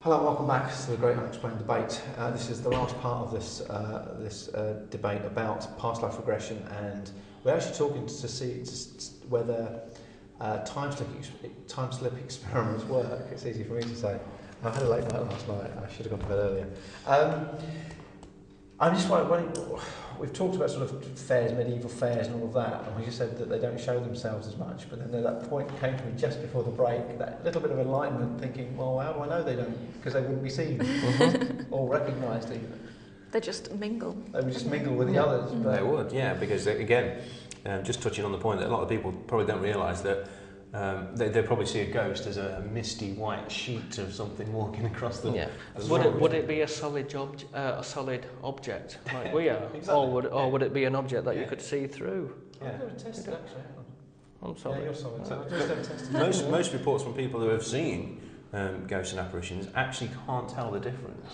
Hello and welcome back to the Great Unexplained Debate. This is the last part of this debate about past life regression, and we're actually talking to see whether time slip experiments work. It's easy for me to say. I had a late night last night. I should have gone to bed earlier. I'm just wondering, we've talked about sort of fairs, medieval fairs and all of that, and we just said that they don't show themselves as much, but then that point came to me just before the break, that little bit of enlightenment, thinking, well, how do I know they don't? Because they wouldn't be seen or recognised even. They just mingle. They would just mingle with the others. But they would, yeah, because again, just touching on the point that a lot of people probably don't realise that they probably see a ghost as a misty white sheet of something walking across the. Yeah. Would it be a solid object like we are, Exactly. or would it be an object that you could see through? Yeah. I've never tested actually. I'm solid. Yeah, you're solid. So, I've just never tested. most reports from people who have seen ghosts and apparitions actually can't tell the difference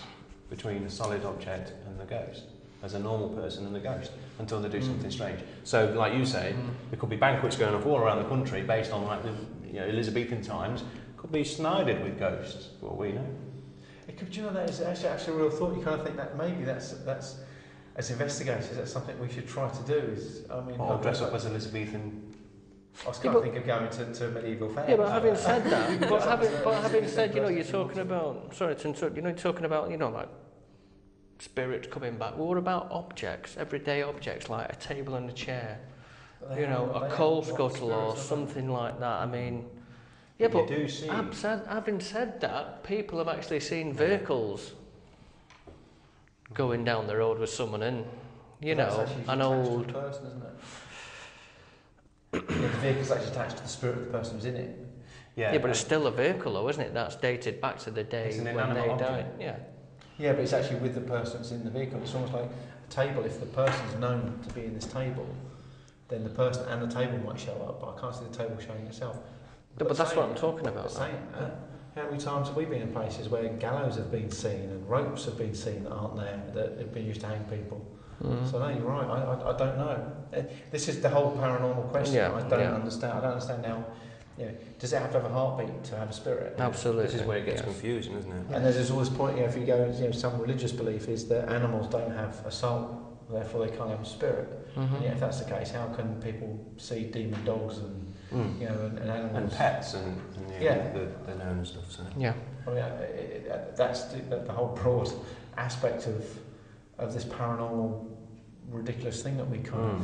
between a solid object and the ghost, as a normal person and the ghost, until they do something strange. So, like you say, there could be banquets going off all around the country based on like the Elizabethan times. Could be snided with ghosts, for what we know. It could, that is actually a real thought. You kind of think that maybe that's as investigators, that's something we should try to do. Or dress up as Elizabethan. I was kind of thinking of going to a medieval fair. Yeah, but having said that, having said, you're talking about. Sorry to interrupt. You're talking about, like spirits coming back. Well, what about objects, everyday objects like a table and a chair? A coal scuttle or something like that. I mean, yeah, but having said that, people have actually seen vehicles going down the road with someone in. An old person, isn't it? The vehicle's actually attached to the spirit of the person who's in it. Yeah, but it's still a vehicle, though, isn't it? That's dated back to the day when they died. Yeah. Yeah, but it's actually with the person that's in the vehicle. It's almost like a table. If the person's known to be in this table, then the person and the table might show up, but I can't see the table showing itself. But that's what I'm talking about. How many times have we been in places where gallows have been seen and ropes have been seen that aren't there, that have been used to hang people? So no, you're right. I don't know. This is the whole paranormal question. I don't understand. I don't understand how. Does it have to have a heartbeat to have a spirit? Absolutely. This is where it gets confusing, isn't it? And there's all this point. If you go, some religious belief is that animals don't have a soul, therefore they can't have a spirit. And if that's the case, how can people see demon dogs and and animals and pets and they're known and stuff? So yeah. That's the whole broad aspect of this paranormal ridiculous thing that we kind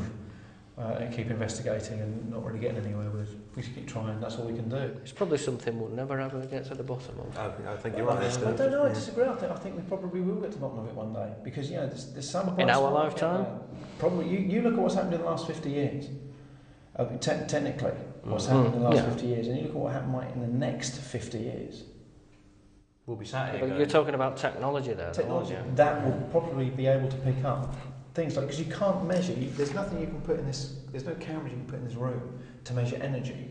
of keep investigating and not really getting anywhere with. We should keep trying. That's all we can do. It's probably something we'll never ever get to the bottom of. I think you're right. I don't know. I disagree. I think we probably will get to the bottom of it one day, because there's some in our lifetime. Probably. You look at what's happened in the last 50 years. Technically, what's happened in the last 50 years, and you look at what happened in the next 50 years. We'll be sat here. But you're talking about technology there. Technology that will probably be able to pick up things like, because you can't measure. There's nothing you can put in this. There's no cameras you can put in this room to measure energy.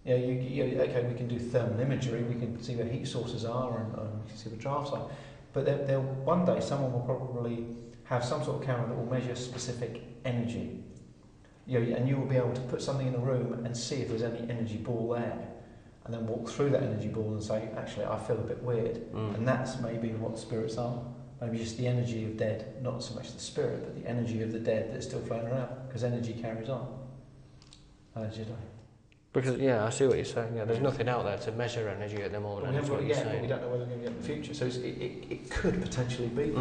Okay, we can do thermal imagery. We can see where heat sources are, and we can see where drafts are. But one day someone will probably have some sort of camera that will measure specific energy. And you will be able to put something in the room and see if there's any energy ball there, and then walk through that energy ball and say, actually, I feel a bit weird. And that's maybe what spirits are. Maybe just the energy of dead, not so much the spirit, but the energy of the dead that's still floating around, because energy carries on. Allegedly. Because, I see what you're saying. Yeah, there's nothing out there to measure energy at the moment. But we don't know whether we're going to get in the future, so it could potentially be.